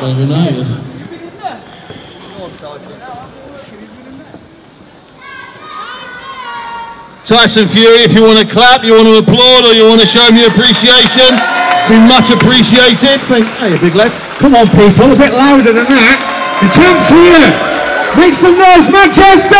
United. Tyson Fury, if you want to clap, you want to applaud, or you want to show me appreciation, be much appreciated. Hey, big lad. Come on, people, a bit louder than that. The champ's here. Make some noise, Manchester!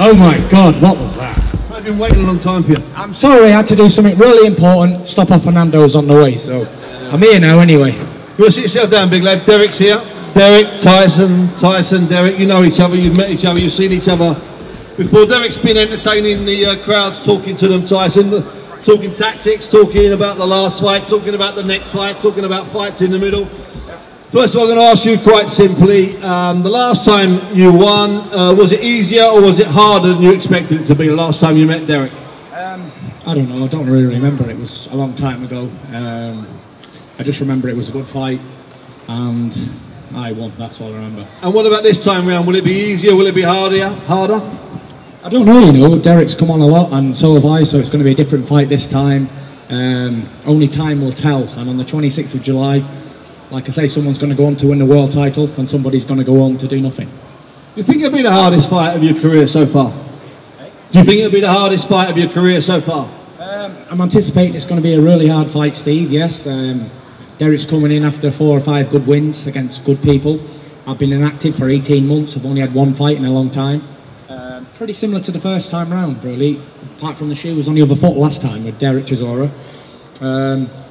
Oh my God, what was that? I've been waiting a long time for you. I'm sorry, I had to do something really important. Stop off Fernando's on the way, so I'm here now anyway. You want to sit yourself down, big lad? Derek's here. Derek, Tyson, Derek, you know each other, you've met each other, you've seen each other before. Derek's been entertaining the crowds, talking to them, Tyson, talking tactics, talking about the last fight, talking about the next fight, talking about fights in the middle. First of all, I'm going to ask you quite simply, the last time you won, was it easier or was it harder than you expected it to be the last time you met Derek? I don't know, I don't really remember. It was a long time ago. I just remember it was a good fight and I won, that's all I remember. And what about this time round? Will it be easier, will it be harder? I don't know, you know, Derek's come on a lot and so have I, so it's going to be a different fight this time. Only time will tell, and on the 26th of July, like I say, someone's going to go on to win the world title and somebody's going to go on to do nothing. Do you think it'll be the hardest fight of your career so far? Do you think it'll be the hardest fight of your career so far? I'm anticipating it's going to be a really hard fight, Steve, yes. Derek's coming in after 4 or 5 good wins against good people. I've been inactive for 18 months, I've only had 1 fight in a long time. Pretty similar to the first time round, really, apart from the shoe was on the other foot last time with Derek Chisora.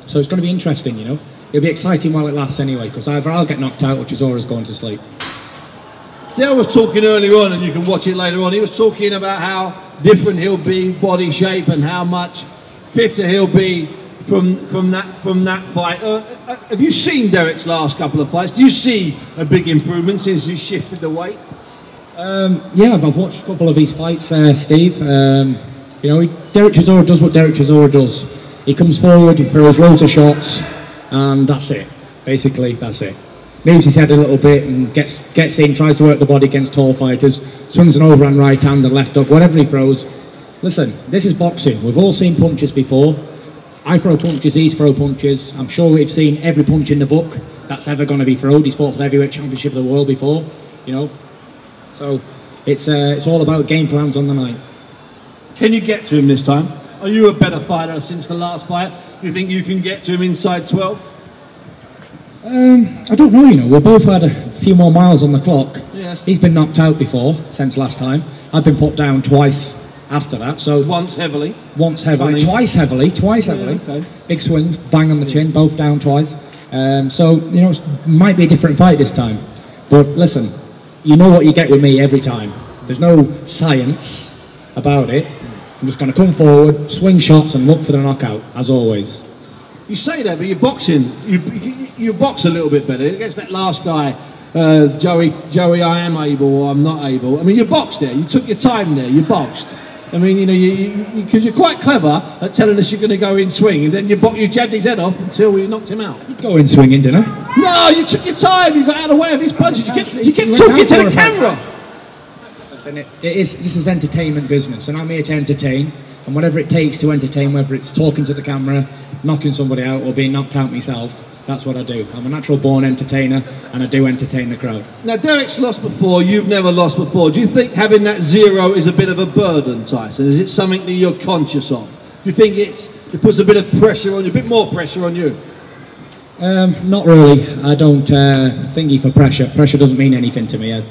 So it's going to be interesting, you know. It'll be exciting while it lasts anyway, because either I'll get knocked out or Chisora's going to sleep. Dale was talking earlier on, and you can watch it later on, he was talking about how different he'll be, body shape, and how much fitter he'll be from that fight. Have you seen Derek's last couple of fights? Do you see a big improvement since he shifted the weight? Yeah, I've watched a couple of his fights, Steve. You know, Derek Chisora does what Derek Chisora does. He comes forward, he throws loads of shots, and that's it. Basically, that's it. Moves his head a little bit and gets in, tries to work the body against tall fighters, swings an overhand right hand and left hook, whatever he throws. Listen, this is boxing. We've all seen punches before. I throw punches, he's throw punches. I'm sure we've seen every punch in the book that's ever going to be thrown. He's fought for the heavyweight championship of the world before, you know. So it's all about game plans on the night. Can you get to him this time? Are you a better fighter since the last fight? Do you think you can get to him inside 12? I don't know, you know. We've both had a few more miles on the clock. Yes. He's been knocked out before, since last time. I've been put down twice after that. So once heavily. Once heavily. Twice heavily. Yeah, okay. Big swings, bang on the chin, both down twice. So, you know, it might be a different fight this time. But listen, you know what you get with me every time. There's no science about it. I'm just going to come forward, swing shots and look for the knockout, as always. You say that, but you're boxing. You box a little bit better against that last guy, Joey. I am able, or I'm not able. I mean, you boxed there. You took your time there. You boxed. I mean, you know, because you're quite clever at telling us you're going to go in swing, and then you jabbed his head off until you knocked him out. I did go in swinging, didn't I? No, you took your time. You got out of the way of his punches. You kept talking to the camera. Listen, this is entertainment business, and I'm here to entertain. And whatever it takes to entertain, whether it's talking to the camera, knocking somebody out, or being knocked out myself, that's what I do. I'm a natural born entertainer, and I do entertain the crowd. Now, Derek's lost before, you've never lost before. Do you think having that 0 is a bit of a burden, Tyson? Is it something that you're conscious of? Do you think it puts a bit of pressure on you, a bit more pressure on you? Not really. I don't thingy for pressure. Pressure doesn't mean anything to me.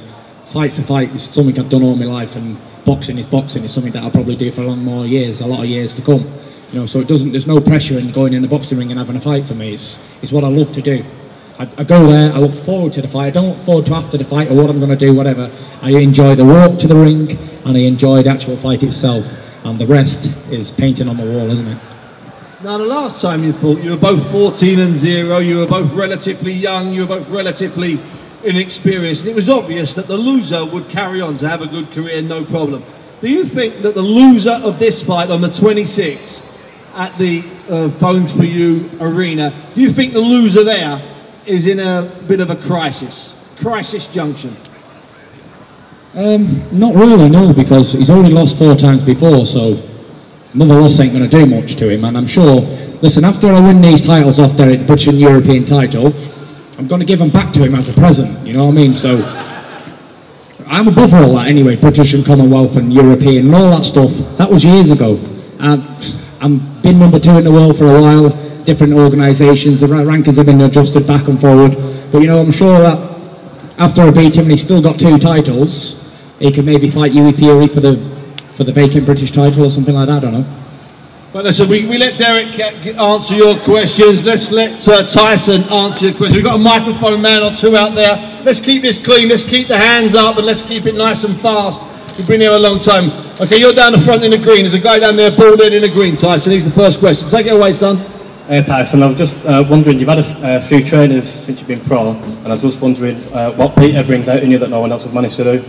Fight's a fight. It's something I've done all my life, and boxing is boxing. It's something that I'll probably do for a lot of years to come. You know, so there's no pressure in going in the boxing ring and having a fight for me. It's what I love to do. I go there, I look forward to the fight. I don't look forward to after the fight or what I'm going to do, whatever. I enjoy the walk to the ring, and I enjoy the actual fight itself. And the rest is painting on the wall, isn't it? Now, the last time you fought, you were both 14 and 0. You were both relatively young. You were both relatively inexperienced. And it was obvious that the loser would carry on to have a good career, no problem. Do you think that the loser of this fight on the 26th at the Phones For You arena, do you think the loser there is in a bit of a crisis junction? Not really, no, because he's already lost 4 times before, so another loss ain't going to do much to him. And I'm sure, listen, after I win these titles off Derek, British and European title, I'm going to give them back to him as a present, you know what I mean? So I'm above all that anyway, British and Commonwealth and European and all that stuff. That was years ago. I've been number 2 in the world for a while, different organisations, the rankings have been adjusted back and forward. But you know, I'm sure that after I beat him and he's still got 2 titles, he could maybe fight Hughie Fury for the vacant British title or something like that, I don't know. But listen, we let Derek answer your questions. Let's let Tyson answer your questions. We've got a microphone man or 2 out there. Let's keep this clean. Let's keep the hands up and let's keep it nice and fast. We've been here a long time. Okay, you're down the front in the green. There's a guy down there, bald-head in the green, Tyson. He's the first question. Take it away, son. Hey Tyson, I was just wondering, you've had a few trainers since you've been pro, and I was just wondering what Peter brings out in you that no one else has managed to do.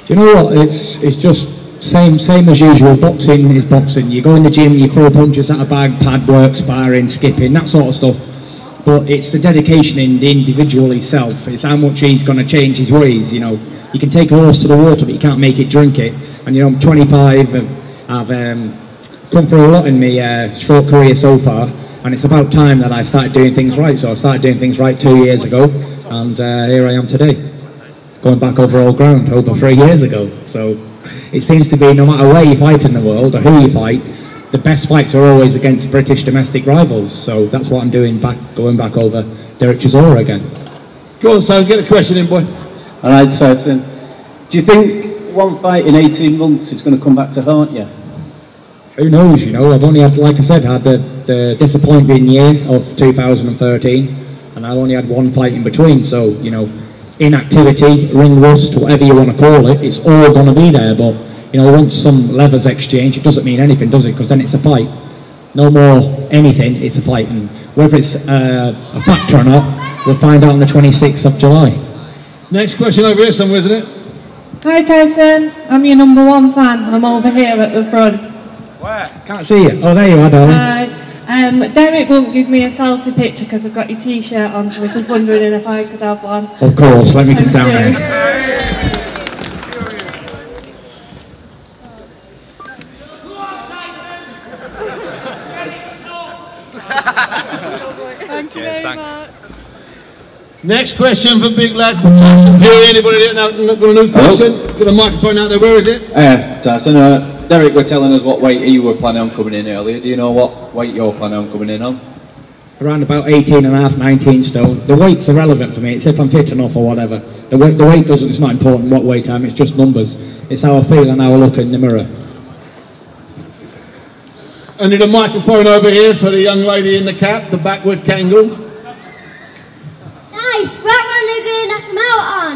Do you know what? It's just same as usual. Boxing is boxing. You go in the gym, you throw punches at a bag, pad work, sparring, skipping, that sort of stuff. But it's the dedication in the individual himself. It's how much he's going to change his ways. You know, you can take a horse to the water, but you can't make it drink it. And you know, I'm 25. I've come through a lot in my short career so far, and it's about time that I started doing things right. So I started doing things right 2 years ago, and here I am today, going back over old ground over 3 years ago. So it seems to be, no matter where you fight in the world or who you fight, the best fights are always against British domestic rivals. So that's what I'm doing, going back over Derek Chisora again. Go on, son, get a question in, boy. All right, Tyson. Do you think one fight in 18 months is going to come back to haunt you? Who knows, you know, I've only had, like I said, had the disappointing year of 2013, and I've only had 1 fight in between, so, you know, inactivity, ring rust, whatever you want to call it, it's all going to be there. But, you know, once some levers exchange, it doesn't mean anything, does it? Because then it's a fight. No more anything, it's a fight. And whether it's a factor or not, we'll find out on the 26th of July. Next question over here somewhere, isn't it? Hi Tyson, I'm your #1 fan. I'm over here at the front. Where? Can't see you. Oh, there you are, darling. Derek won't give me a selfie picture because I've got your t-shirt on, so I was just wondering if I could have one. Of course, let me come down here. Thank you very much. Next question for big lad for Tyson Fury. Anybody that got a new question? Got a microphone out there. Where is it? Tyson, Derek were telling us what weight you were planning on coming in earlier. Do you know what weight you're planning on coming in on? Around about 18 and a half, 19 stone. The weight's irrelevant for me. It's if I'm fit enough or whatever. The weight doesn't. It's not important what weight I'm. It's just numbers. It's how I feel and how I look in the mirror. I need a microphone over here for the young lady in the cap, the backward Kangol. Guys, what round are you going to knock him out on?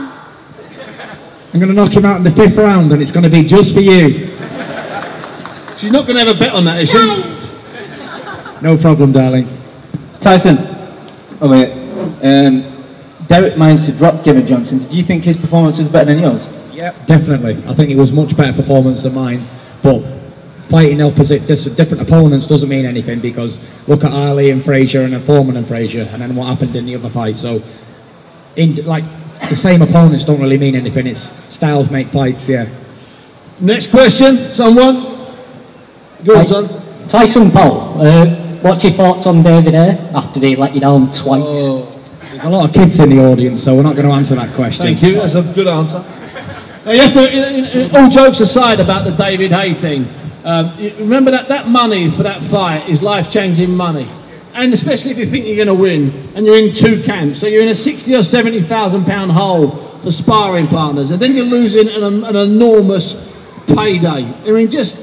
I'm going to knock him out in the 5th round, and it's going to be just for you. She's not going to have a bet on that, is she? No problem, darling. Tyson, oh wait, Derek managed to drop Kevin Johnson. Did you think his performance was better than yours? Yeah, definitely. I think it was much better performance than mine, but fighting opposite different opponents doesn't mean anything, because look at Ali and Frazier and Foreman and Frazier, and then what happened in the other fight. So, like, the same opponents don't really mean anything. It's styles make fights, yeah. Next question, someone? Go on, son. Tyson Powell, what's your thoughts on David A after he let you down twice? Oh, there's a lot of kids in the audience, so we're not going to answer that question. Thank you, that's a good answer. Now you have to, all jokes aside about the David Hay thing, remember that money for that fight is life-changing money. And especially if you think you're going to win, and you're in 2 camps, so you're in a 60 or 70,000 pound hole for sparring partners, and then you're losing an enormous payday. I mean, just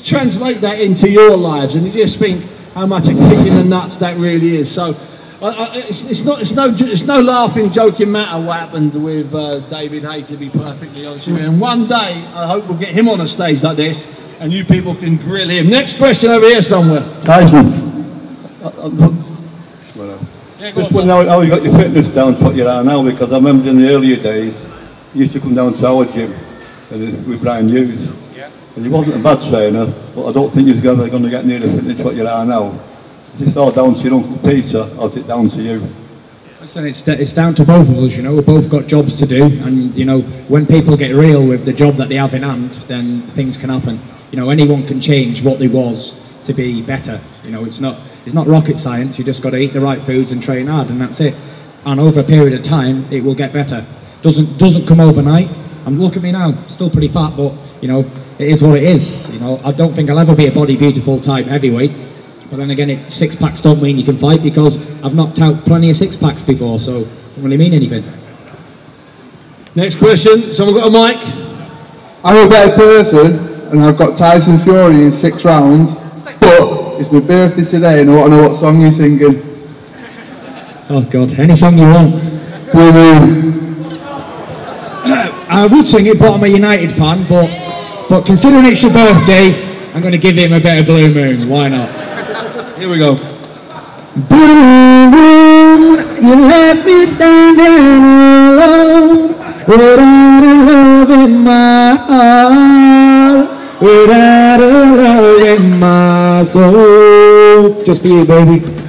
translate that into your lives, and you just think how much a kick in the nuts that really is. So it's no laughing, joking matter what happened with David Hay, to be perfectly honest with you. And one day I hope we'll get him on a stage like this, and you people can grill him. Next question over here somewhere. Tyson, just wondering how you got your fitness down to what you are now, because I remember in the earlier days you used to come down to our gym with Brian Hughes. And he wasn't a bad trainer, but I don't think he's ever going to get near the fitness what you are now. Is this all down to your Uncle Peter, or is it down to you? Listen, it's down to both of us, you know. We've both got jobs to do, and, you know, when people get real with the job that they have in hand, then things can happen. You know, anyone can change what they was to be better. You know, it's not rocket science. You just got to eat the right foods and train hard, and that's it. and over a period of time, it will get better. Doesn't come overnight. And look at me now, still pretty fat, but you know, it is what it is. You know, I don't think I'll ever be a Body Beautiful type heavyweight. But then again, 6 packs don't mean you can fight, because I've knocked out plenty of 6 packs before, so it doesn't really mean anything. Next question. Someone got a mic? I'm a better person, and I've got Tyson Fury in 6 rounds, but it's my birthday today and I want to know what song you're singing. Oh God, any song you want. Blue Moon. I would sing it, but I'm a United fan, but considering it's your birthday, I'm going to give him a bit of Blue Moon. Why not? Here we go. Blue Moon, you left me standing alone, without a love in my heart, without a love in my soul. Just for you, baby.